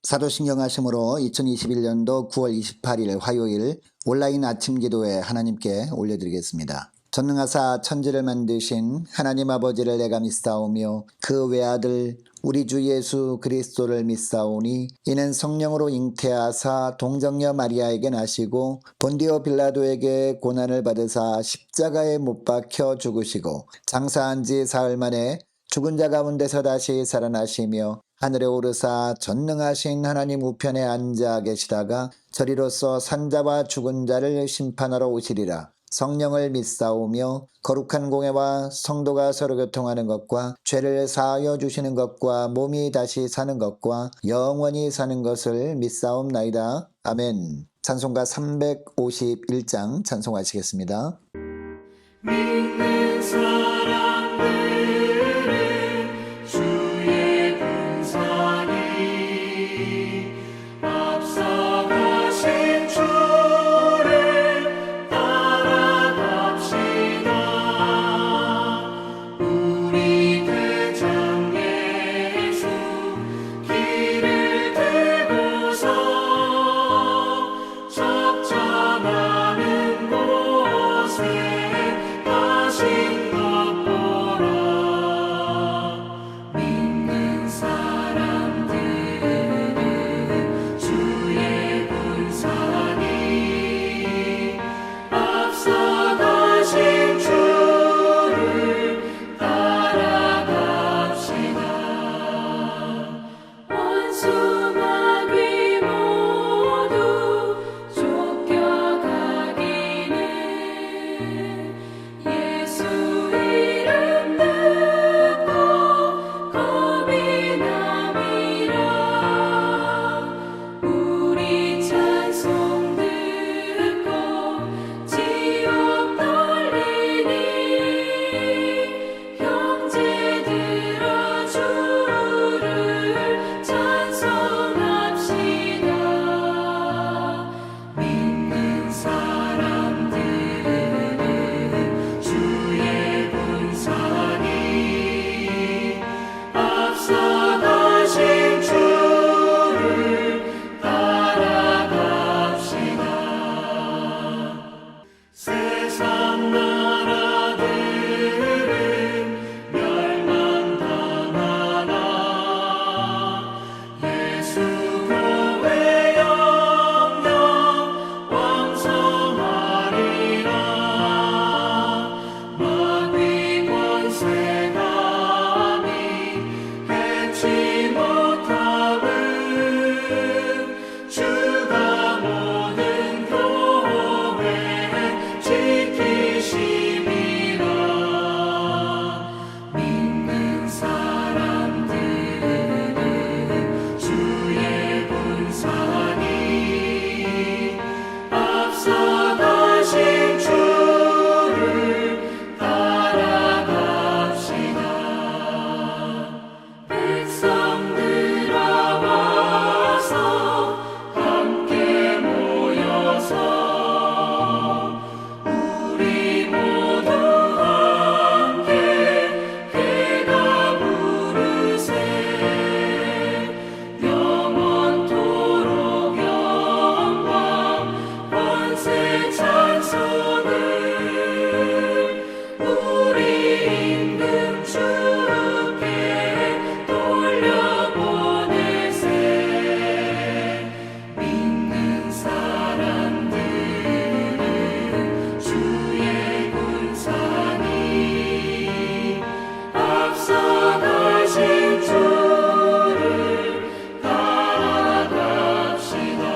사도신경 하심으로 2021년도 9월 28일 화요일 온라인 아침 기도에 하나님께 올려드리겠습니다. 전능하사 천지를 만드신 하나님 아버지를 내가 믿사오며 그 외아들 우리 주 예수 그리스도를 믿사오니 이는 성령으로 잉태하사 동정녀 마리아에게 나시고 본디오 빌라도에게 고난을 받으사 십자가에 못 박혀 죽으시고 장사한 지 사흘 만에 죽은 자 가운데서 다시 살아나시며 하늘에 오르사 전능하신 하나님 우편에 앉아 계시다가 저리로서 산자와 죽은 자를 심판하러 오시리라. 성령을 믿사오며 거룩한 공회와 성도가 서로 교통하는 것과 죄를 사하여 주시는 것과 몸이 다시 사는 것과 영원히 사는 것을 믿사옵나이다. 아멘. 찬송가 351장 찬송하시겠습니다. 믿는 사람들은 주의 군사니 앞서가신 주를 따라갑시다. 우리 대장 예수 길을 들고서 적잖아는 곳에 가신 것 보라. 믿는 사람들은 주의 군사니 앞서가신 주를 따라갑시다. 원수와 귀 모두 쫓겨가기는 예수 이름 듣고 겁이 남이라. 우리 찬송 듣고 지옥 떨리니 형제들아 주를 찬송합시다. 믿는 사람들은 주의 군사니 앞서가신 주를 따라갑시다. 세상 나라들은 멸망당하나 예수 교회 영영 왕성하리라. 마귀 권세감이 해치 못함은 주가 모든 교회 지키심이라. 믿는 사람들은 주의 군사니 앞서가신 주를 따라갑시다. 백성들아 와서 함께 모여서 우리 모두 함께 괴가 부르세. 영원토록 영광 권세 찬송을 우리 임금 주께 돌려보내세. 믿는 사람들은 주의 군사니 앞서가신 주를 따라갑시다.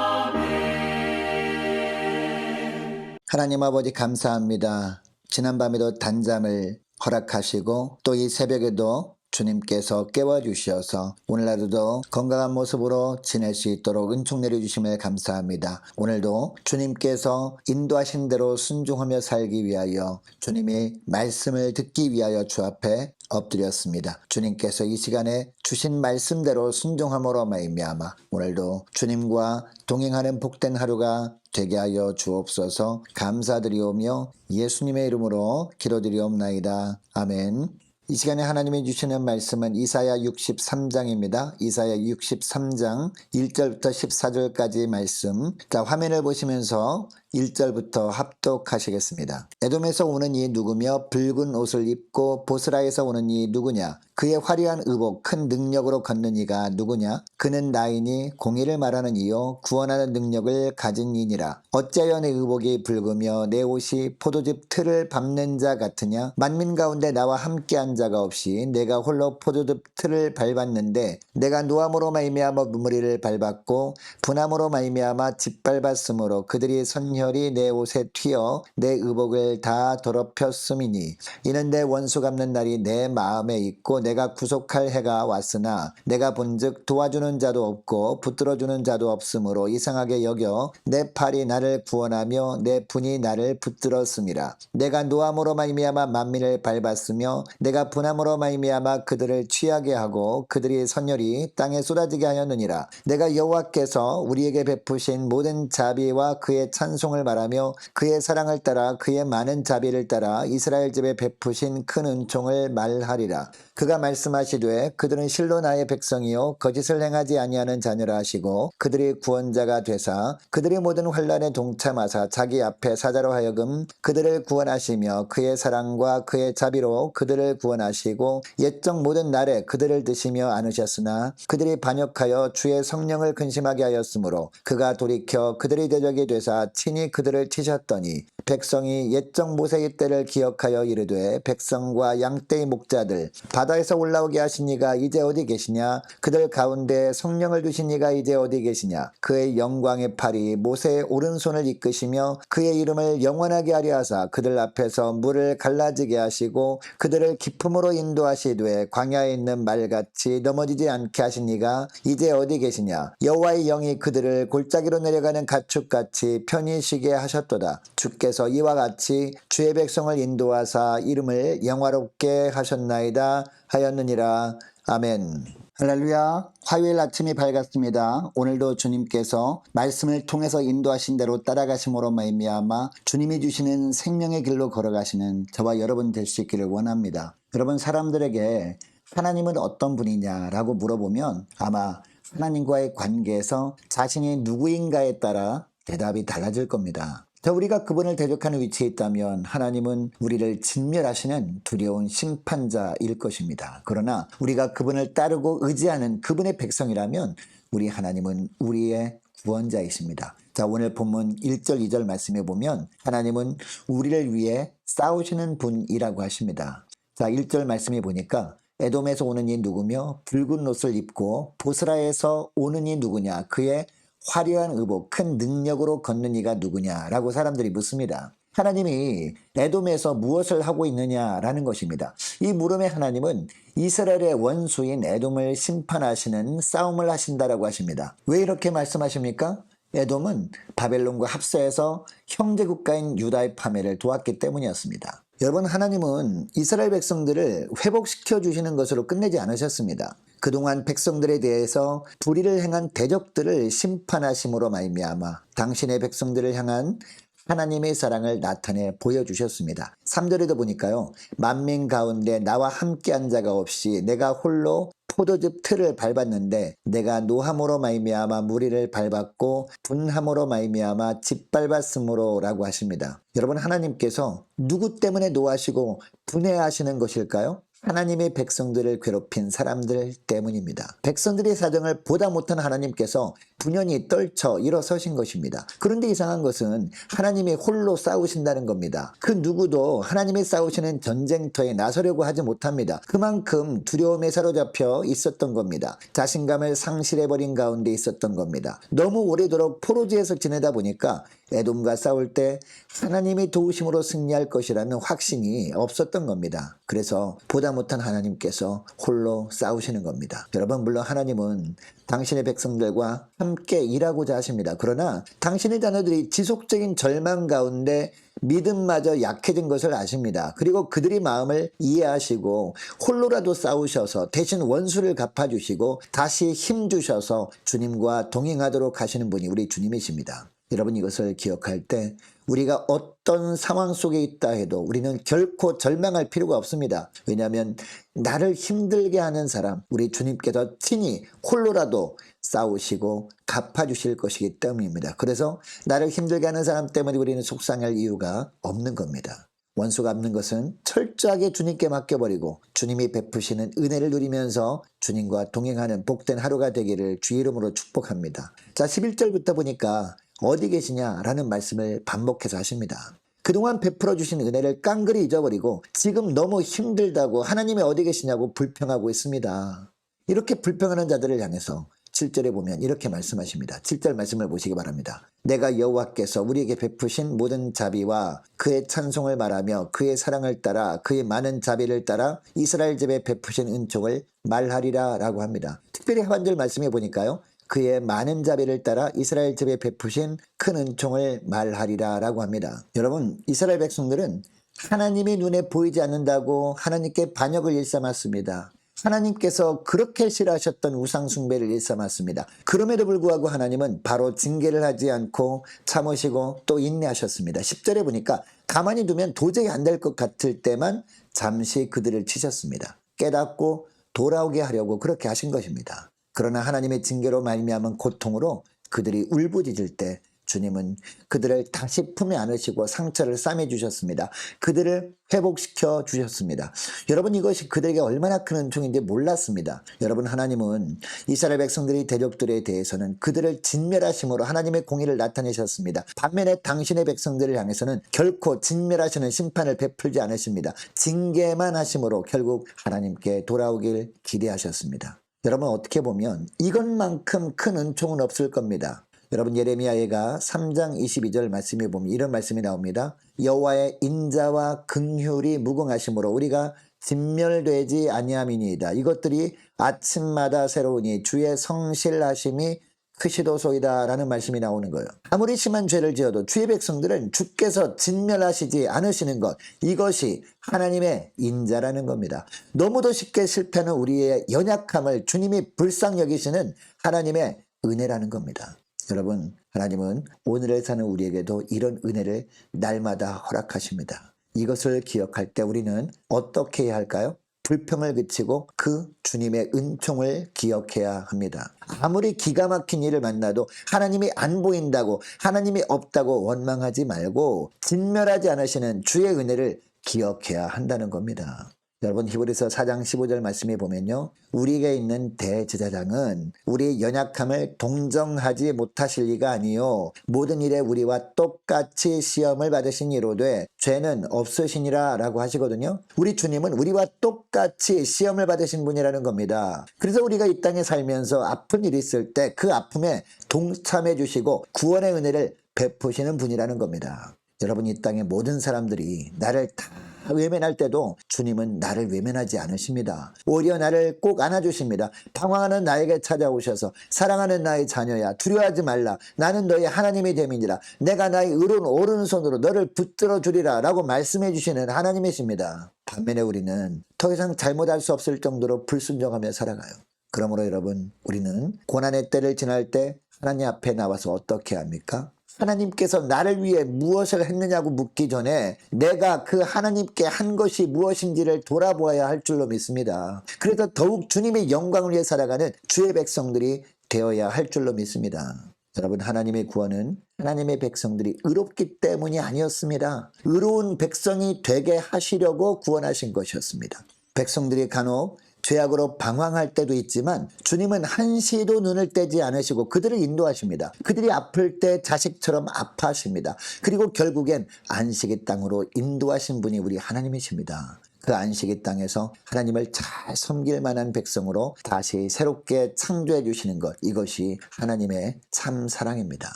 아멘. 하나님 아버지 감사합니다. 지난밤에도 단잠을 허락하시고 또 이 새벽에도 주님께서 깨워주셔서 오늘 하루도 건강한 모습으로 지낼 수 있도록 은총 내려주심을 감사합니다. 오늘도 주님께서 인도하신 대로 순종하며 살기 위하여 주님의 말씀을 듣기 위하여 주 앞에 엎드렸습니다. 주님께서 이 시간에 주신 말씀대로 순종함으로 말미암아 오늘도 주님과 동행하는 복된 하루가 되게 하여 주옵소서. 감사드리오며 예수님의 이름으로 기도드리옵나이다. 아멘. 이 시간에 하나님이 주시는 말씀은 이사야 63장입니다. 이사야 63장 1절부터 14절까지 말씀. 자, 화면을 보시면서 1절부터 합독하시겠습니다. 에돔에서 오는 이 누구며 붉은 옷을 입고 보스라에서 오는 이 누구냐? 그의 화려한 의복 큰 능력으로 걷는 이가 누구냐? 그는 나이니 공의를 말하는 이요 구원하는 능력을 가진 이니라. 어찌하여 내 의복이 붉으며 내 옷이 포도즙 틀을 밟는 자 같으냐? 만민 가운데 나와 함께한 자가 없이 내가 홀로 포도즙 틀을 밟았는데 내가 노함으로 말미암아 무리를 밟았고 분함으로 말미암아 짓밟았으므로 그들이 선혈이 내 옷에 튀어 내 의복을 다 더럽혔음이니 이는 내 원수 갚는 날이 내 마음에 있고 내가 구속할 해가 왔으나 내가 본즉 도와주는 자도 없고 붙들어주는 자도 없으므로 이상하게 여겨 내 팔이 나를 구원하며 내 분이 나를 붙들었음이라. 내가 노함으로 말미암아 만민을 밟았으며 내가 분함으로 말미암아 그들을 취하게 하고 그들이 선혈이 땅에 쏟아지게 하였느니라. 내가 여호와께서 우리에게 베푸신 모든 자비와 그의 찬송을 말하며 그의 사랑을 따라 그의 많은 자비를 따라 이스라엘 집에 베푸신 큰 은총을 말하리라. 그가 말씀하시되 그들은 실로 나의 백성이요 거짓을 행하지 아니하는 자녀라 하시고 그들이 구원자가 되사 그들이 모든 환난에 동참하사 자기 앞에 사자로 하여금 그들을 구원하시며 그의 사랑과 그의 자비로 그들을 구원하시고 옛적 모든 날에 그들을 드시며 안으셨으나 그들이 반역하여 주의 성령을 근심하게 하였으므로 그가 돌이켜 그들이 대적이 되사 친히 그들을 치셨더니 백성이 옛적 모세의 때를 기억하여 이르되 백성과 양떼의 목자들 바다에서 올라오게 하신 이가 이제 어디 계시냐? 그들 가운데 성령을 두신 이가 이제 어디 계시냐? 그의 영광의 팔이 모세의 오른손을 이끄시며 그의 이름을 영원하게 하려 하사 그들 앞에서 물을 갈라지게 하시고 그들을 기품으로 인도하시되 광야에 있는 말같이 넘어지지 않게 하신 이가 이제 어디 계시냐? 여호와의 영이 그들을 골짜기로 내려가는 가축같이 편히 쉬게 하셨도다. 주께서 이와 같이 주의 백성을 인도하사 이름을 영화롭게 하셨나이다 하였느니라. 아멘. 할렐루야. 화요일 아침이 밝았습니다. 오늘도 주님께서 말씀을 통해서 인도하신 대로 따라가심으로 말미암아 주님이 주시는 생명의 길로 걸어가시는 저와 여러분 될 수 있기를 원합니다. 여러분, 사람들에게 하나님은 어떤 분이냐라고 물어보면 아마 하나님과의 관계에서 자신이 누구인가에 따라 대답이 달라질 겁니다. 자, 우리가 그분을 대적하는 위치에 있다면 하나님은 우리를 진멸하시는 두려운 심판자일 것입니다. 그러나 우리가 그분을 따르고 의지하는 그분의 백성이라면 우리 하나님은 우리의 구원자이십니다. 자, 오늘 본문 1절 2절 말씀에 보면 하나님은 우리를 위해 싸우시는 분이라고 하십니다. 자, 1절 말씀에 보니까 에돔에서 오는 이 누구며 붉은 옷을 입고 보스라에서 오는 이 누구냐? 그의 화려한 의복 큰 능력으로 걷는 이가 누구냐라고 사람들이 묻습니다. 하나님이 에돔에서 무엇을 하고 있느냐라는 것입니다. 이 물음에 하나님은 이스라엘의 원수인 에돔을 심판하시는 싸움을 하신다라고 하십니다. 왜 이렇게 말씀하십니까? 에돔은 바벨론과 합세해서 형제 국가인 유다의 파멸을 도왔기 때문이었습니다. 여러분, 하나님은 이스라엘 백성들을 회복시켜 주시는 것으로 끝내지 않으셨습니다. 그동안 백성들에 대해서 불의를 행한 대적들을 심판하심으로 말미암아 당신의 백성들을 향한 하나님의 사랑을 나타내 보여주셨습니다. 3절에도 보니까요. 만민 가운데 나와 함께한 자가 없이 내가 홀로 포도즙 틀을 밟았는데 내가 노함으로 말미암아 무리를 밟았고 분함으로 말미암아 짓밟았으므로 라고 하십니다. 여러분, 하나님께서 누구 때문에 노하시고 분해하시는 것일까요? 하나님의 백성들을 괴롭힌 사람들 때문입니다. 백성들의 사정을 보다 못한 하나님께서 분연히 떨쳐 일어서신 것입니다. 그런데 이상한 것은 하나님이 홀로 싸우신다는 겁니다. 그 누구도 하나님이 싸우시는 전쟁터에 나서려고 하지 못합니다. 그만큼 두려움에 사로잡혀 있었던 겁니다. 자신감을 상실해버린 가운데 있었던 겁니다. 너무 오래도록 포로지에서 지내다 보니까 에돔과 싸울 때 하나님의 도우심으로 승리할 것이라는 확신이 없었던 겁니다. 그래서 보다 못한 하나님께서 홀로 싸우시는 겁니다. 여러분, 물론 하나님은 당신의 백성들과 함께 일하고자 하십니다. 그러나 당신의 자녀들이 지속적인 절망 가운데 믿음마저 약해진 것을 아십니다. 그리고 그들의 마음을 이해하시고 홀로라도 싸우셔서 대신 원수를 갚아주시고 다시 힘주셔서 주님과 동행하도록 하시는 분이 우리 주님이십니다. 여러분, 이것을 기억할 때 우리가 어떤 상황 속에 있다 해도 우리는 결코 절망할 필요가 없습니다. 왜냐하면 나를 힘들게 하는 사람, 우리 주님께서 친히 홀로라도 싸우시고 갚아주실 것이기 때문입니다. 그래서 나를 힘들게 하는 사람 때문에 우리는 속상할 이유가 없는 겁니다. 원수 갚는 것은 철저하게 주님께 맡겨버리고 주님이 베푸시는 은혜를 누리면서 주님과 동행하는 복된 하루가 되기를 주의 이름으로 축복합니다. 자, 11절부터 보니까 어디 계시냐라는 말씀을 반복해서 하십니다. 그동안 베풀어 주신 은혜를 깡그리 잊어버리고 지금 너무 힘들다고 하나님이 어디 계시냐고 불평하고 있습니다. 이렇게 불평하는 자들을 향해서 7절에 보면 이렇게 말씀하십니다. 7절 말씀을 보시기 바랍니다. 내가 여호와께서 우리에게 베푸신 모든 자비와 그의 찬송을 말하며 그의 사랑을 따라 그의 많은 자비를 따라 이스라엘 집에 베푸신 은총을 말하리라 라고 합니다. 특별히 하반절 말씀해 보니까요. 그의 많은 자비를 따라 이스라엘 집에 베푸신 큰 은총을 말하리라 라고 합니다. 여러분, 이스라엘 백성들은 하나님의 눈에 보이지 않는다고 하나님께 반역을 일삼았습니다. 하나님께서 그렇게 싫어하셨던 우상 숭배를 일삼았습니다. 그럼에도 불구하고 하나님은 바로 징계를 하지 않고 참으시고 또 인내하셨습니다. 10절에 보니까 가만히 두면 도저히 안 될 것 같을 때만 잠시 그들을 치셨습니다. 깨닫고 돌아오게 하려고 그렇게 하신 것입니다. 그러나 하나님의 징계로 말미암은 고통으로 그들이 울부짖을 때 주님은 그들을 다시 품에 안으시고 상처를 싸매 주셨습니다. 그들을 회복시켜 주셨습니다. 여러분, 이것이 그들에게 얼마나 큰 은총인지 몰랐습니다. 여러분, 하나님은 이스라엘 백성들의 대적들에 대해서는 그들을 진멸하심으로 하나님의 공의를 나타내셨습니다. 반면에 당신의 백성들을 향해서는 결코 진멸하시는 심판을 베풀지 않으십니다. 징계만 하심으로 결국 하나님께 돌아오길 기대하셨습니다. 여러분, 어떻게 보면 이것만큼 큰 은총은 없을 겁니다. 여러분, 예레미야가 3장 22절 말씀에 보면 이런 말씀이 나옵니다. 여호와의 인자와 긍휼이 무궁하심으로 우리가 진멸되지 아니함이니이다. 이것들이 아침마다 새로우니 주의 성실하심이 크시도소이다 라는 말씀이 나오는 거예요. 아무리 심한 죄를 지어도 주의 백성들은 주께서 진멸하시지 않으시는 것, 이것이 하나님의 인자라는 겁니다. 너무도 쉽게 실패하는 우리의 연약함을 주님이 불쌍히 여기시는 하나님의 은혜라는 겁니다. 여러분, 하나님은 오늘을 사는 우리에게도 이런 은혜를 날마다 허락하십니다. 이것을 기억할 때 우리는 어떻게 해야 할까요? 불평을 그치고 그 주님의 은총을 기억해야 합니다. 아무리 기가 막힌 일을 만나도 하나님이 안 보인다고, 하나님이 없다고 원망하지 말고 진멸하지 않으시는 주의 은혜를 기억해야 한다는 겁니다. 여러분, 히브리서 4장 15절 말씀에 보면요, 우리에게 있는 대제사장은 우리의 연약함을 동정하지 못하실 리가 아니요 모든 일에 우리와 똑같이 시험을 받으신 이로되 죄는 없으시니라 라고 하시거든요. 우리 주님은 우리와 똑같이 시험을 받으신 분이라는 겁니다. 그래서 우리가 이 땅에 살면서 아픈 일이 있을 때 그 아픔에 동참해 주시고 구원의 은혜를 베푸시는 분이라는 겁니다. 여러분, 이 땅의 모든 사람들이 나를 다 외면할 때도 주님은 나를 외면하지 않으십니다. 오히려 나를 꼭 안아주십니다. 방황하는 나에게 찾아오셔서 사랑하는 나의 자녀야, 두려워하지 말라. 나는 너의 하나님이 됨이니라. 내가 나의 의로운 오른손으로 너를 붙들어 주리라 라고 말씀해 주시는 하나님이십니다. 반면에 우리는 더 이상 잘못할 수 없을 정도로 불순종하며 살아가요. 그러므로 여러분, 우리는 고난의 때를 지날 때 하나님 앞에 나와서 어떻게 합니까? 하나님께서 나를 위해 무엇을 했느냐고 묻기 전에 내가 그 하나님께 한 것이 무엇인지를 돌아보아야 할 줄로 믿습니다. 그래서 더욱 주님의 영광을 위해 살아가는 주의 백성들이 되어야 할 줄로 믿습니다. 여러분, 하나님의 구원은 하나님의 백성들이 의롭기 때문이 아니었습니다. 의로운 백성이 되게 하시려고 구원하신 것이었습니다. 백성들이 간혹 죄악으로 방황할 때도 있지만 주님은 한시도 눈을 떼지 않으시고 그들을 인도하십니다. 그들이 아플 때 자식처럼 아파하십니다. 그리고 결국엔 안식의 땅으로 인도하신 분이 우리 하나님이십니다. 그 안식의 땅에서 하나님을 잘 섬길 만한 백성으로 다시 새롭게 창조해 주시는 것, 이것이 하나님의 참 사랑입니다.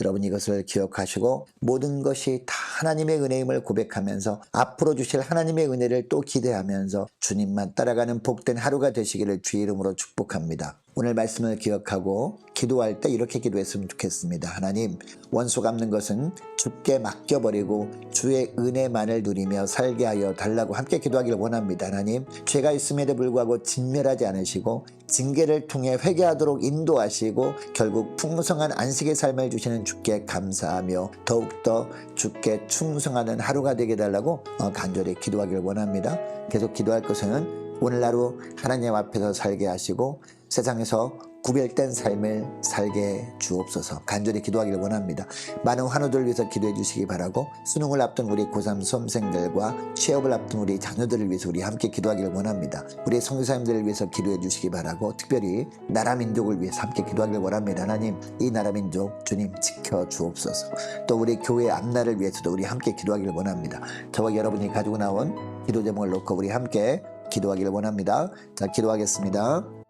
여러분, 이것을 기억하시고 모든 것이 다 하나님의 은혜임을 고백하면서 앞으로 주실 하나님의 은혜를 또 기대하면서 주님만 따라가는 복된 하루가 되시기를 주의 이름으로 축복합니다. 오늘 말씀을 기억하고 기도할 때 이렇게 기도했으면 좋겠습니다. 하나님, 원수 갚는 것은 주께 맡겨버리고 주의 은혜만을 누리며 살게 하여 달라고 함께 기도하기를 원합니다. 하나님, 죄가 있음에도 불구하고 진멸하지 않으시고 징계를 통해 회개하도록 인도하시고 결국 풍성한 안식의 삶을 주시는 주께 감사하며 더욱더 주께 충성하는 하루가 되게 달라고 간절히 기도하기를 원합니다. 계속 기도할 것은 오늘 하루 하나님 앞에서 살게 하시고 세상에서 구별된 삶을 살게 주옵소서. 간절히 기도하기를 원합니다. 많은 환우들을 위해서 기도해 주시기 바라고, 수능을 앞둔 우리 고3 수험생들과 취업을 앞둔 우리 자녀들을 위해서 우리 함께 기도하기를 원합니다. 우리 선교사님들을 위해서 기도해 주시기 바라고, 특별히 나라 민족을 위해서 함께 기도하기를 원합니다. 하나님, 이 나라 민족 주님 지켜 주옵소서. 또 우리 교회 앞날을 위해서도 우리 함께 기도하기를 원합니다. 저와 여러분이 가지고 나온 기도 제목을 놓고 우리 함께 기도하기를 원합니다. 자, 기도하겠습니다.